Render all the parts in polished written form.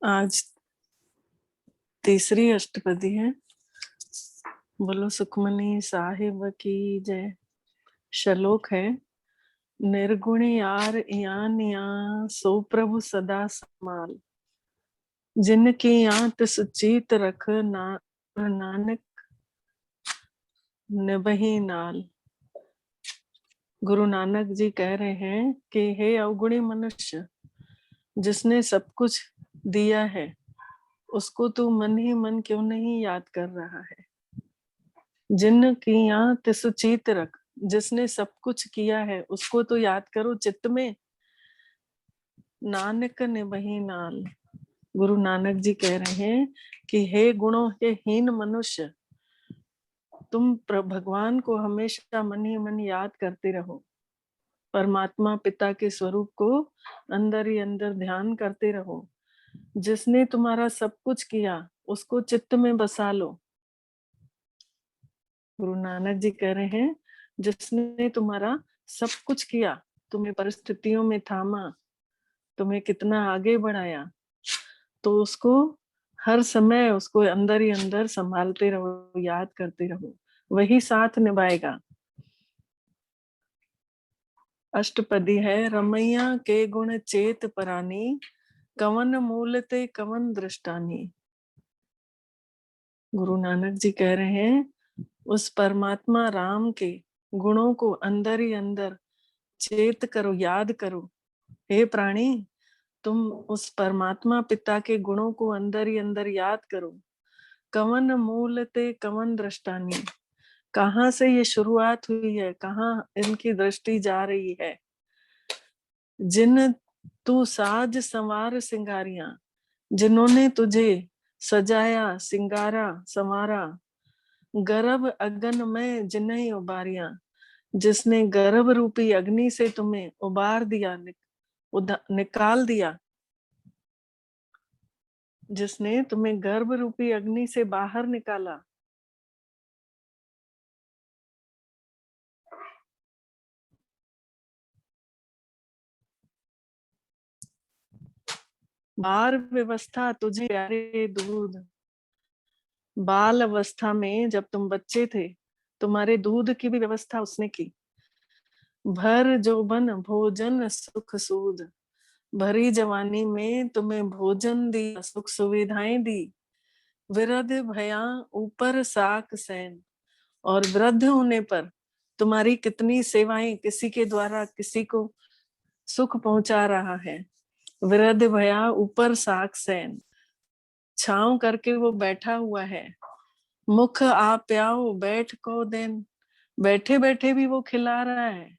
आज तीसरी अष्टपदी है। बोलो सुखमनी साहिब की जय। श्लोक है, निर्गुणी यार यान या सो प्रभु सदा समाल, जिनकी आंत सुचीत रख नानक निभही नाल। गुरु नानक जी कह रहे हैं कि हे अवगुणी मनुष्य, जिसने सब कुछ दिया है उसको तू मन ही मन क्यों नहीं याद कर रहा है। जिनकी आंत सुचीत रख, जिसने सब कुछ किया है उसको तो याद करो चित्त में। नानक ने वही नाल। गुरु नानक जी कह रहे हैं कि हे गुणों के हीन मनुष्य, तुम भगवान को हमेशा मन ही मन याद करते रहो। परमात्मा पिता के स्वरूप को अंदर ही अंदर ध्यान करते रहो। जिसने तुम्हारा सब कुछ किया उसको चित्त में बसा लो। गुरु नानक जी कह रहे हैं, जिसने तुम्हारा सब कुछ किया, तुम्हें परिस्थितियों में थामा, तुम्हें कितना आगे बढ़ाया, तो उसको हर समय उसको अंदर ही अंदर संभालते रहो, याद करते रहो, वही साथ निभाएगा। अष्टपदी है, रमैया के गुण चेत परानी, कवन मूलते कवन दृष्टानी। गुरु नानक जी कह रहे हैं, उस परमात्मा राम के गुणों को अंदर ही अंदर चेत करो, याद करो। हे प्राणी, तुम उस परमात्मा पिता के गुणों को अंदर ही अंदर याद करो। कवन मूल ते कवन दृष्टानी, कहाँ से ये शुरुआत हुई है, कहाँ इनकी दृष्टि जा रही है। जिन तू साज संवार सिंगारियां, जिन्होंने तुझे सजाया सिंगारा संवारा। गर्भ अगन में जिन्हें उबारियां, जिसने गर्भ रूपी अग्नि से तुम्हें उबार दिया, निकाल दिया। जिसने तुम्हें गर्भ रूपी अग्नि से बाहर निकाला। बाल व्यवस्था तुझे प्यारे दूध, बाल अवस्था में जब तुम बच्चे थे तुम्हारे दूध की भी व्यवस्था उसने की। भर जोबन भोजन सुख सूद, भरी जवानी में तुम्हें भोजन दिया, सुख सुविधाएं दी। वृद्ध भया ऊपर साक सैन, और वृद्ध होने पर तुम्हारी कितनी सेवाएं, किसी के द्वारा किसी को सुख पहुंचा रहा है। वृद्ध भया ऊपर साक सैन, छांव करके वो बैठा हुआ है। मुख आ प्याओ बैठ को देन, बैठे बैठे भी वो खिला रहा है,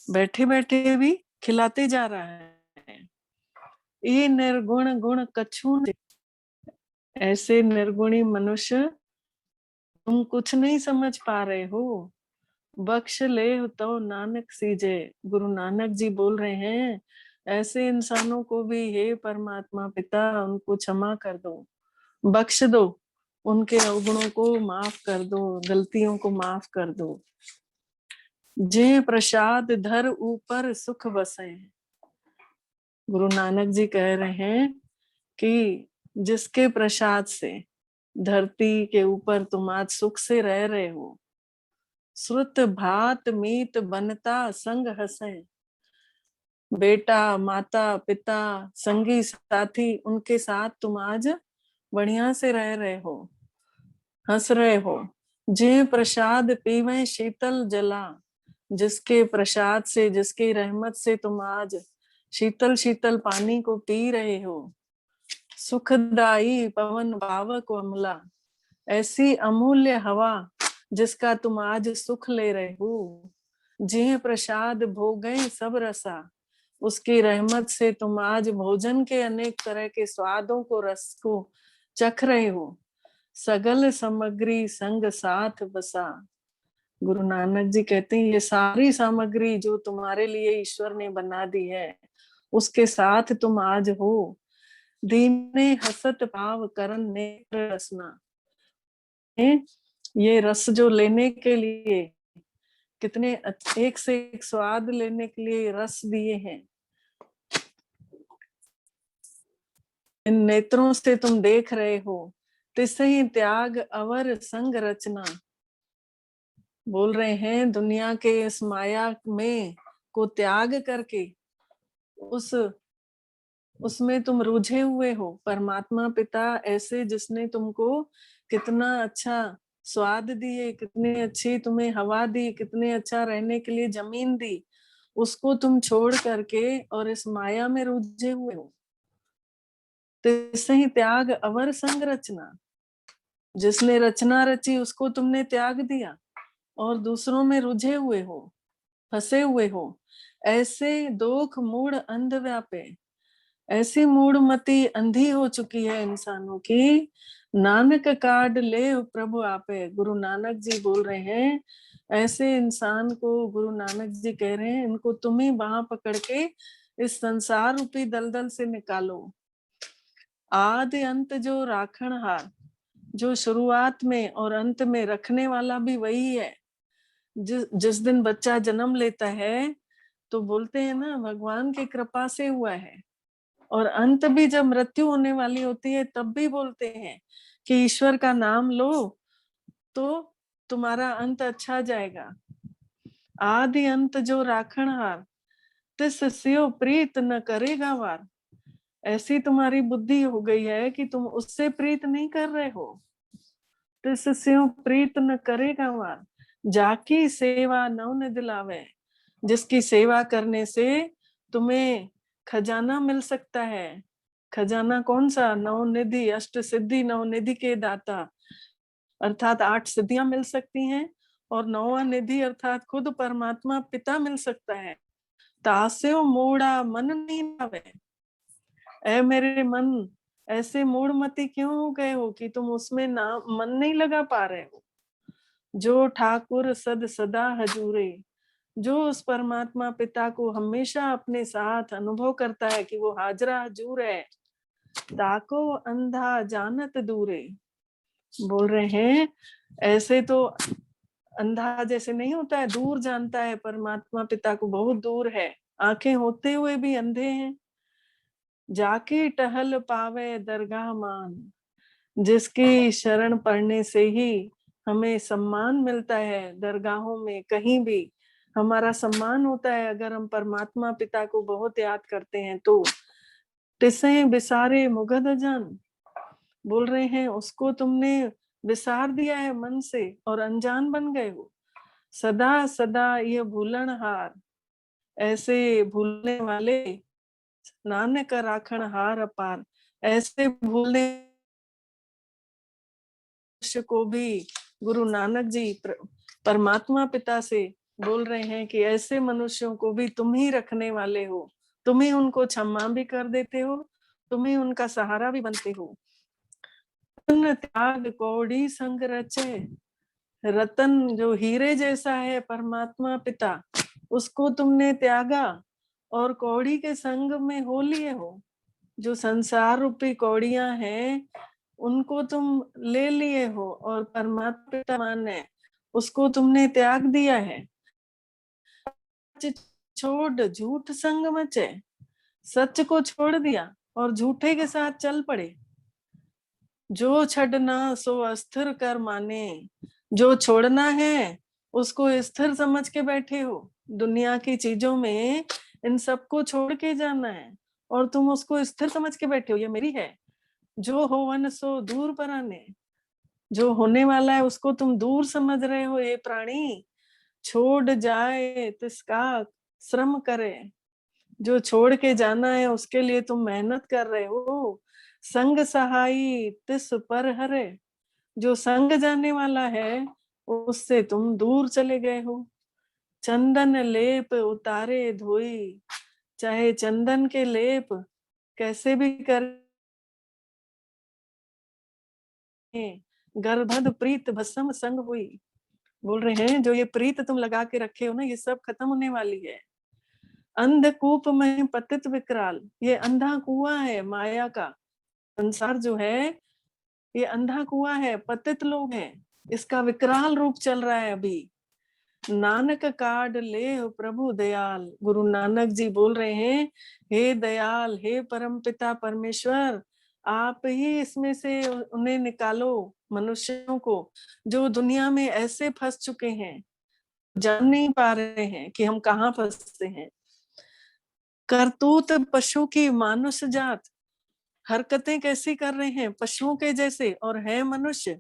बैठे बैठे भी खिलाते जा रहा है। ये निर्गुण गुण कछु नहीं, ऐसे निर्गुणी मनुष्य तुम कुछ नहीं समझ पा रहे हो। बख्श ले तो नानक सीजे। गुरु नानक जी बोल रहे हैं, ऐसे इंसानों को भी हे परमात्मा पिता उनको क्षमा कर दो, बख्श दो, उनके अवगुणों को माफ कर दो, गलतियों को माफ कर दो। जे प्रसाद धर ऊपर सुख बसे। गुरु नानक जी कह रहे हैं कि जिसके प्रसाद से धरती के ऊपर तुम आज सुख से रह रहे हो। श्रुत भात मीत बनता संग हंसे, बेटा माता पिता संगी साथी उनके साथ तुम आज बढ़िया से रह रहे हो, हंस रहे हो। जे प्रसाद पीवे शीतल जला, जिसके प्रसाद से जिसकी रहमत से तुम आज शीतल शीतल पानी को पी रहे हो। सुखदाई पवन भावक अमला, ऐसी अमूल्य हवा जिसका तुम आज सुख ले रहे हो। जिह प्रसाद भोगै सब रसा, उसकी रहमत से तुम आज भोजन के अनेक तरह के स्वादों को, रस को चख रहे हो। सगल सामग्री संग साथ बसा। गुरु नानक जी कहते हैं, ये सारी सामग्री जो तुम्हारे लिए ईश्वर ने बना दी है उसके साथ तुम आज हो। दीने हसत भाव करन नेत्र रसना, ये रस जो लेने के लिए कितने एक से एक स्वाद लेने के लिए रस दिए हैं। इन नेत्रों से तुम देख रहे हो, तिसहि त्याग अवर संग रचना। बोल रहे हैं दुनिया के इस माया में को त्याग करके उस उसमें तुम रुझे हुए हो। परमात्मा पिता ऐसे जिसने तुमको कितना अच्छा स्वाद दिए, कितनी अच्छी तुम्हें हवा दी, कितने अच्छा रहने के लिए जमीन दी, उसको तुम छोड़ करके और इस माया में रुझे हुए हो। तिसहि त्याग अवर संग रचना, जिसने रचना रची उसको तुमने त्याग दिया और दूसरों में रुझे हुए हो, फंसे हुए हो। ऐसे दोख मूढ़ अंध व्यापे, ऐसी मूढ़मति अंधी हो चुकी है इंसानों की। नानक काढ़ ले प्रभु आपे, गुरु नानक जी बोल रहे हैं ऐसे इंसान को, गुरु नानक जी कह रहे हैं इनको तुम ही बांह पकड़ के इस संसार रूपी दलदल से निकालो। आदि अंत जो राखण हार, जो शुरुआत में और अंत में रखने वाला भी वही है। जिस दिन बच्चा जन्म लेता है तो बोलते हैं ना भगवान की कृपा से हुआ है, और अंत भी जब मृत्यु होने वाली होती है तब भी बोलते हैं कि ईश्वर का नाम लो तो तुम्हारा अंत अच्छा जाएगा। आदि अंत जो राखण हार, तिस स्यो प्रीत न करेगा वार। ऐसी तुम्हारी बुद्धि हो गई है कि तुम उससे प्रीत नहीं कर रहे हो। तिस स्यो प्रीत न करेगा वार, जाकी सेवा नव न दिलावे। जिसकी सेवा करने से तुम्हें खजाना मिल सकता है। खजाना कौन सा? नवनिधि, अष्ट सिद्धि नवनिधि के दाता, अर्थात 8 सिद्धियां मिल सकती हैं, और नौवा निधि अर्थात खुद परमात्मा पिता मिल सकता है। तास्यो मूढ़ा मन नहीं लावे, ऐ मेरे मन ऐसे मूढ़मती क्यों हो गए हो कि तुम उसमें ना मन नहीं लगा पा रहे हो। जो ठाकुर सद सदा हजूरे, जो उस परमात्मा पिता को हमेशा अपने साथ अनुभव करता है कि वो हाजरा हजूर है, ताको अंधा जानत दूरे। बोल रहे हैं ऐसे तो अंधा जैसे नहीं होता है, दूर जानता है परमात्मा पिता को, बहुत दूर है, आंखें होते हुए भी अंधे हैं। जाके टहल पावे दरगाह मान, जिसकी शरण पड़ने से ही हमें सम्मान मिलता है। दरगाहों में कहीं भी हमारा सम्मान होता है अगर हम परमात्मा पिता को बहुत याद करते हैं तो। तिसे बिसारे मुगध जान, बोल रहे हैं उसको तुमने विसार दिया है मन से और अनजान बन गए हो। सदा सदा ये भूलन हार, ऐसे भूलने वाले नानक राखण हार अपार। ऐसे भूलने मनुष्य को भी गुरु नानक जी परमात्मा पिता से बोल रहे हैं कि ऐसे मनुष्यों को भी तुम ही रखने वाले हो, तुम ही उनको क्षमा भी कर देते हो, तुम ही उनका सहारा भी बनते हो। त्याग कौड़ी संग रचे, रतन जो हीरे जैसा है परमात्मा पिता, उसको तुमने त्यागा और कौड़ी के संग में हो लिए हो। जो संसार रूपी कौड़ियां हैं उनको तुम ले लिए हो और परमात्मा पिता माने उसको तुमने त्याग दिया है। छोड़ झूठ संग मचे, सच को छोड़ दिया और झूठे के साथ चल पड़े। जो छड़ना सो अस्थिर कर माने, जो छोड़ना है उसको स्थिर समझ के बैठे हो। दुनिया की चीजों में इन सबको छोड़ के जाना है और तुम उसको स्थिर समझ के बैठे हो, ये मेरी है। जो हो वन सो दूर पराने, जो होने वाला है उसको तुम दूर समझ रहे हो। ये प्राणी छोड़ जाए तिसका श्रम करे, जो छोड़ के जाना है उसके लिए तुम मेहनत कर रहे हो। संग सहाई तिस पर हरे, जो संग जाने वाला है उससे तुम दूर चले गए हो। चंदन लेप उतारे धोई, चाहे चंदन के लेप कैसे भी कर, गर्भध प्रीत भस्म संग हुई। बोल रहे हैं जो ये प्रीत तुम लगा के रखे हो ना, ये सब खत्म होने वाली है। अंधकूप में पतित विकराल, ये अंधा कुआं है माया का। संसार जो है ये अंधा कुआं है, पतित लोग हैं, इसका विकराल रूप चल रहा है अभी। नानक काढ़ ले प्रभु दयाल, गुरु नानक जी बोल रहे हैं हे दयाल, हे परम पिता परमेश्वर, आप ही इसमें से उन्हें निकालो, मनुष्यों को जो दुनिया में ऐसे फंस चुके हैं, जान नहीं पा रहे हैं कि हम कहाँ फंसते हैं। करतूत पशु की मानुष जात, हरकतें कैसी कर रहे हैं पशुओं के जैसे, और है मनुष्य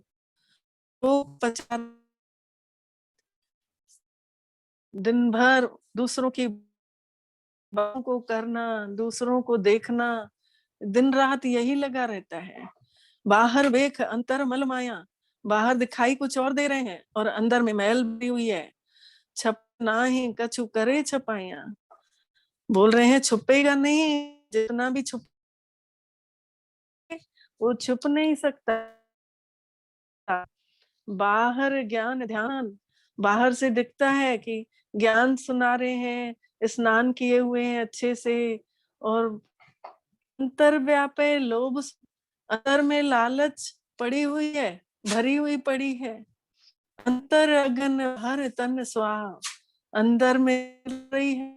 तो दिन भर दूसरों की बातों को करना, दूसरों को देखना, दिन रात यही लगा रहता है। बाहर वेख अंतर मल माया, बाहर दिखाई कुछ और दे रहे हैं और अंदर में मैल भरी हुई है। छप ना ही कछु करे छपाया, बोल रहे हैं छुपेगा नहीं, जितना भी छुप वो छुप नहीं सकता। बाहर ज्ञान ध्यान, बाहर से दिखता है कि ज्ञान सुना रहे हैं, स्नान किए हुए हैं अच्छे से, और अंतर व्यापे लोभ, अंतर में लालच पड़ी हुई है, भरी हुई पड़ी है। अंतर अगन हर तन स्वाहा, अंदर में रही है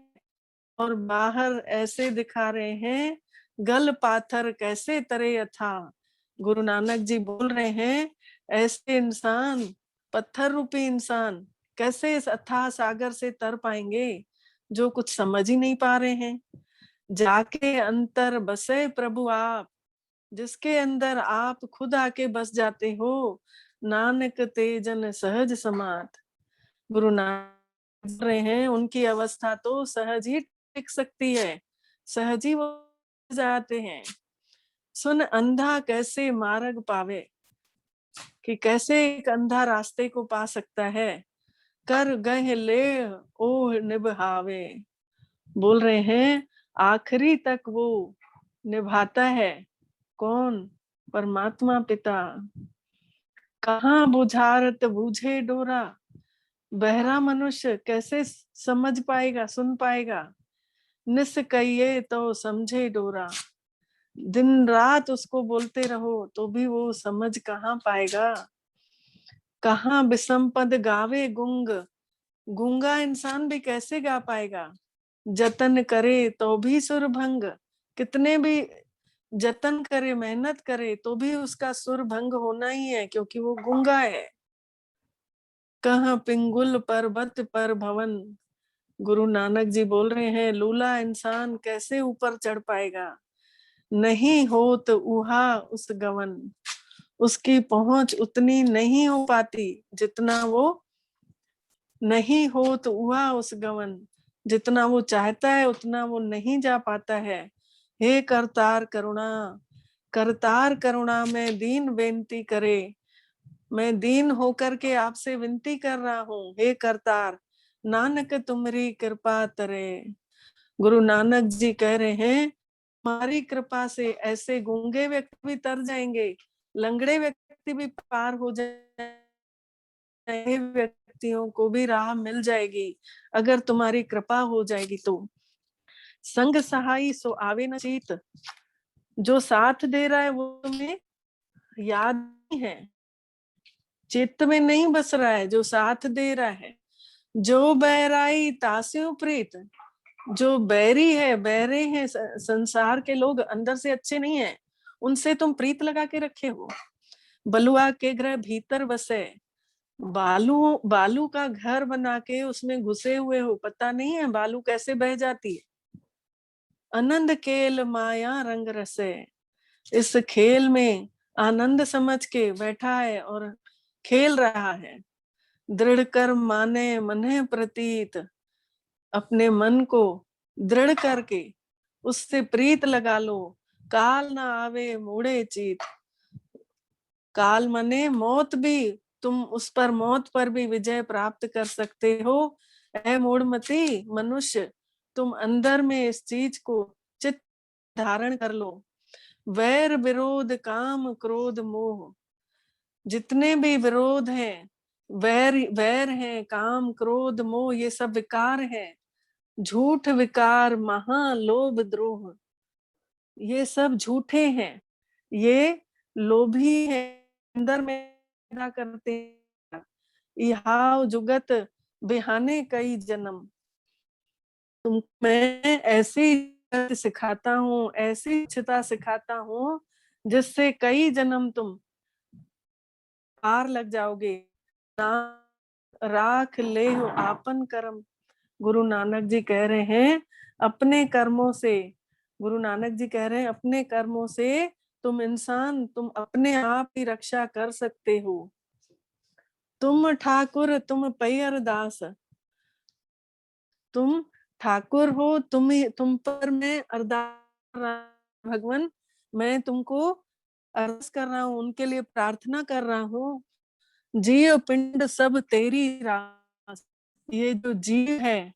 और बाहर ऐसे दिखा रहे हैं, गल पाथर कैसे तरे अथा। गुरु नानक जी बोल रहे हैं, ऐसे इंसान, पत्थर रूपी इंसान कैसे इस अथाह सागर से तर पाएंगे, जो कुछ समझ ही नहीं पा रहे हैं। जाके अंतर बसे प्रभु आप, जिसके अंदर आप खुद आके बस जाते हो, नानक तेजन सहज समात। गुरु नानक बोल रहे हैं, उनकी अवस्था तो सहज ही टिक सकती है, सहज ही वो जाते हैं। सुन अंधा कैसे मार्ग पावे, कि कैसे एक अंधा रास्ते को पा सकता है। कर गह ले ओह निभावे, बोल रहे हैं आखिरी तक वो निभाता है। कौन? परमात्मा पिता। कहाँ बुझारत बूझे डोरा, बहरा मनुष्य कैसे समझ पाएगा, सुन पाएगा। निस कहिए तो समझे डोरा, दिन रात उसको बोलते रहो तो भी वो समझ कहाँ पाएगा। कहाँ विषम पद गावे गुंग, गूंगा इंसान भी कैसे गा पाएगा। जतन करे तो भी सुर भंग, कितने भी जतन करे, मेहनत करे तो भी उसका सुर भंग होना ही है, क्योंकि वो गूंगा है। कहाँ पिंगुल पर्वत पर भवन, गुरु नानक जी बोल रहे हैं, लूला इंसान कैसे ऊपर चढ़ पाएगा। नहीं हो तो उहा उस गवन, उसकी पहुंच उतनी नहीं हो पाती जितना वो, नहीं हो तो उहा उस गवन, जितना वो चाहता है उतना वो नहीं जा पाता है। हे करतार करुणा, करतार करुणा में दीन बेनती करे, मैं दीन होकर के आपसे विनती कर रहा हूँ, हे करतार नानक तुम्हारी कृपा तरे। गुरु नानक जी कह रहे हैं, हमारी कृपा से ऐसे गूंगे व्यक्ति भी तर जाएंगे, लंगड़े व्यक्ति भी पार हो जाएंगे, व्यक्तियों को भी राह मिल जाएगी अगर तुम्हारी कृपा हो जाएगी तो। संग सहाई सो आवे न चीत, जो साथ दे रहा है वो तुम्हें याद नहीं है, चित्त में नहीं बस रहा है, जो साथ दे रहा है। जो बैराई तास्यु प्रीत, जो बैरी है, बैरे हैं संसार के लोग, अंदर से अच्छे नहीं है, उनसे तुम प्रीत लगा के रखे हो। बलुआ के ग्रह भीतर बसे, बालू बालू का घर बना के उसमें घुसे हुए हो, पता नहीं है बालू कैसे बह जाती है। आनंद खेल माया रंग रसे, इस खेल में आनंद समझ के बैठा है और खेल रहा है। दृढ़ कर माने मने प्रतीत, अपने मन को दृढ़ करके उससे प्रीत लगा लो। काल ना आवे मोड़े चीत, काल मने मौत भी, तुम उस पर मौत पर भी विजय प्राप्त कर सकते हो। ऐ मूढ़मती मनुष्य, तुम अंदर में इस चीज को चित्त धारण कर लो। वैर विरोध काम क्रोध मोह, जितने भी विरोध हैं, वैर वैर है, काम क्रोध मोह, ये सब विकार है। झूठ विकार महालोभ द्रोह, ये सब झूठे हैं, ये लोभी है, अंदर में पैदा करते हैं। इहाव जुगत बिहाने कई जन्म, तुम मैं ऐसी सिखाता हूँ, ऐसी अच्छता सिखाता हूँ जिससे कई जन्म तुम पार लग जाओगे। ना राख ले हो आपन कर्म। गुरु नानक जी कह रहे हैं अपने कर्मों से, गुरु नानक जी कह रहे हैं अपने कर्मों से तुम इंसान, तुम अपने आप की रक्षा कर सकते हो। तुम ठाकुर तुम पै अरदास, तुम ठाकुर हो, तुम पर मैं अरदास, भगवान मैं तुमको अरदास कर रहा हूँ, उनके लिए प्रार्थना कर रहा हूँ। जीव पिंड सब तेरी रास, ये जो जीव है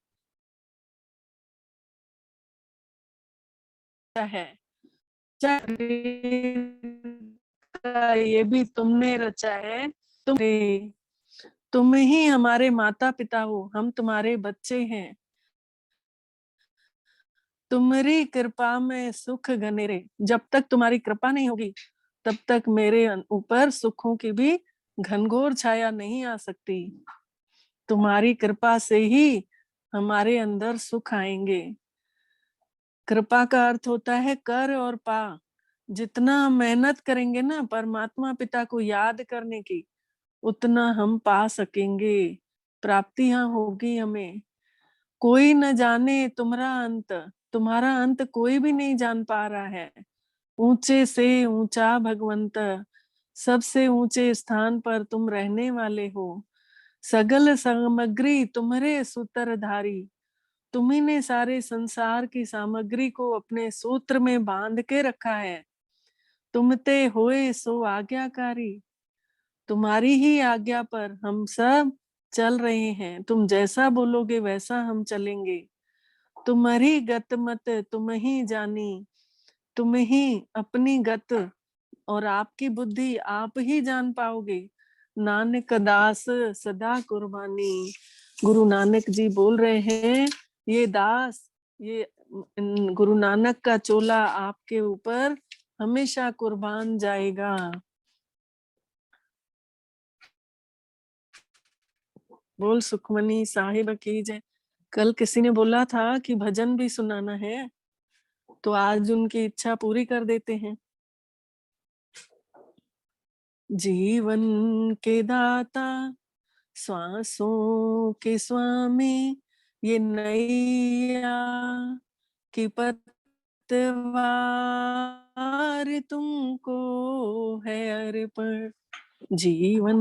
ये भी तुमने रचा है। तुम ही हमारे माता पिता हो, हम तुम्हारे बच्चे हैं। तुम्हारी कृपा में सुख घनेरे, जब तक तुम्हारी कृपा नहीं होगी तब तक मेरे ऊपर सुखों की भी घनघोर छाया नहीं आ सकती। तुम्हारी कृपा से ही हमारे अंदर सुख आएंगे। कृपा का अर्थ होता है कर और पा। जितना हम मेहनत करेंगे ना परमात्मा पिता को याद करने की, उतना हम पा सकेंगे, प्राप्तियां होगी हमें। कोई न जाने तुम्हारा अंत, तुम्हारा अंत कोई भी नहीं जान पा रहा है। ऊंचे से ऊंचा भगवंत, सबसे ऊंचे स्थान पर तुम रहने वाले हो। सगल सामग्री तुम्हारे सूत्रधारी, तुम्ही ने सारे संसार की सामग्री को अपने सूत्र में बांध के रखा है। तुमते होए सो आज्ञाकारी, तुम्हारी ही आज्ञा पर हम सब चल रहे हैं। तुम जैसा बोलोगे वैसा हम चलेंगे। तुम्हारी गत मत तुम ही जानी, तुम ही अपनी गत और आपकी बुद्धि आप ही जान पाओगे। नानक दास सदा कुर्बानी, गुरु नानक जी बोल रहे हैं ये दास, ये गुरु नानक का चोला आपके ऊपर हमेशा कुर्बान जाएगा। बोल सुखमनी साहिब की जय। कल किसी ने बोला था कि भजन भी सुनाना है, तो आज उनकी इच्छा पूरी कर देते हैं। जीवन के दाता श्वासों के स्वामी, ये नैया की पतवार तुमको है अर्पण। जीवन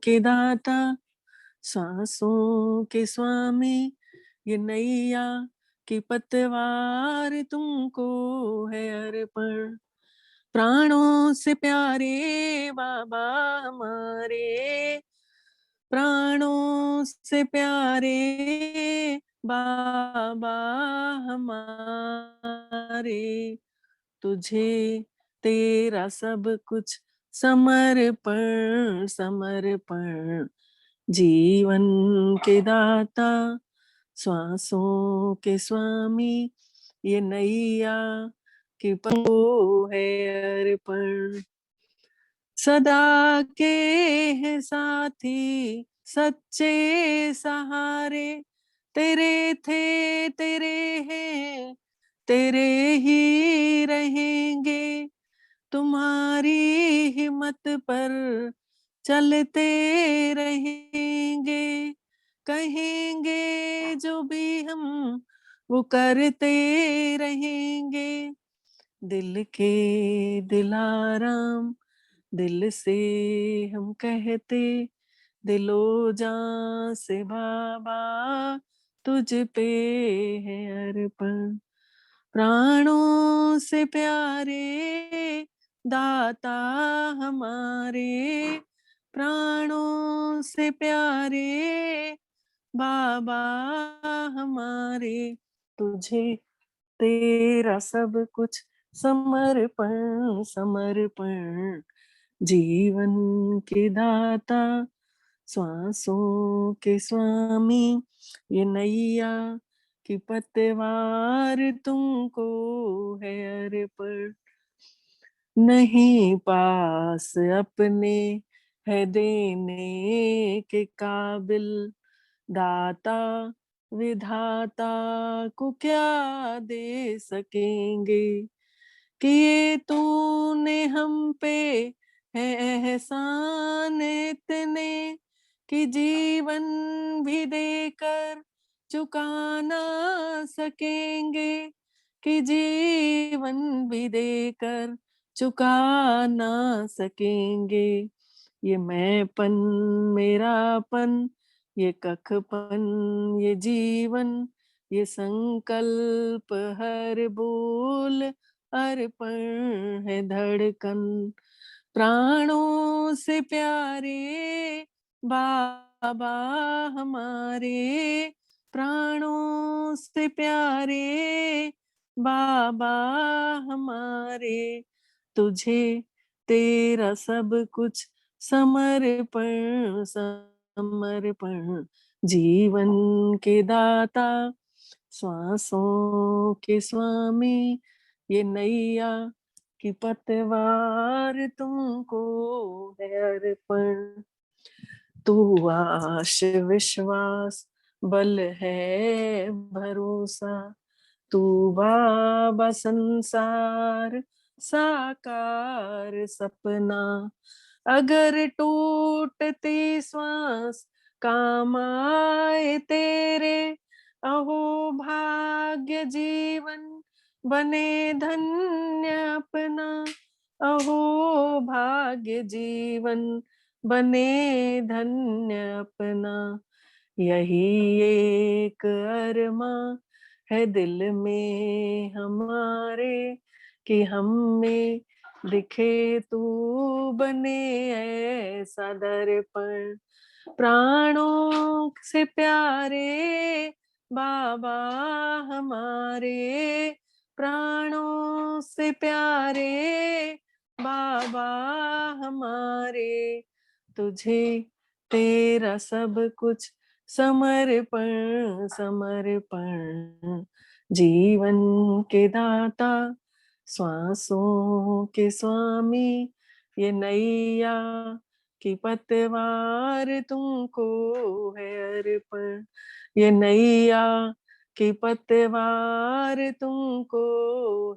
के दाता सांसों के स्वामी, ये नैया की पतवार तुमको है अर्पण। प्राणों से प्यारे बाबा हमारे, प्राणों से प्यारे बाबा हमारे, तुझे तेरा सब कुछ समर्पण समर्पण। जीवन के दाता श्वासों के स्वामी, ये नैया की पो है अर्पण। सदा के हैं साथी सच्चे सहारे, तेरे थे तेरे हैं तेरे ही रहेंगे। तुम्हारी हिम्मत पर चलते रहेंगे, कहेंगे जो भी हम वो करते रहेंगे। दिल के दिलाराम, दिल से हम कहते, दिलो जान से बाबा तुझ पे है अर्पण। प्राणों से प्यारे दाता हमारे, प्राणों से प्यारे बाबा हमारे, तुझे तेरा सब कुछ समर्पण समर्पण। जीवन के दाता श्वासों के स्वामी, ये नैया की पतवार तुमको है अर्पण। नहीं पास अपने है देने के काबिल, दाता विधाता को क्या दे सकेंगे। किए तूने हम पे है एहसान इतने कि जीवन भी देकर चुका ना सकेंगे, कि जीवन भी देकर चुका ना सकेंगे। ये मैंपन मेरापन, ये कखपन, ये जीवन, ये संकल्प हर बोल अर्पण है धड़कन। प्राणों से प्यारे बाबा हमारे, प्राणों से प्यारे बाबा हमारे, तुझे तेरा सब कुछ समर्पण समर्पण। जीवन के दाता, श्वासों के स्वामी, ये नैया की पतवार तुमको है अर्पण। तू आश विश्वास बल है भरोसा, तू बाबा संसार साकार सपना। अगर टूटती श्वास काम आए तेरे, अहो भाग्य जीवन बने धन्य अपना। अहो भाग्य जीवन बने धन्य अपना। यही एक अरमा है दिल में हमारे, कि हम में दिखे तू बने ऐसा दर्पण। प्राणों से प्यारे बाबा हमारे, प्राणों से प्यारे बाबा हमारे, तुझे तेरा सब कुछ समर्पण समर्पण। जीवन के दाता, श्वासों के स्वामी, ये नैया की पतवार तुमको है अर्पण। ये नैया की पतवार तुमको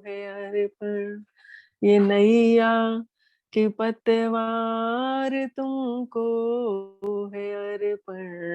है अर्पण। ये नैया की पतवार तुमको है अर्पण।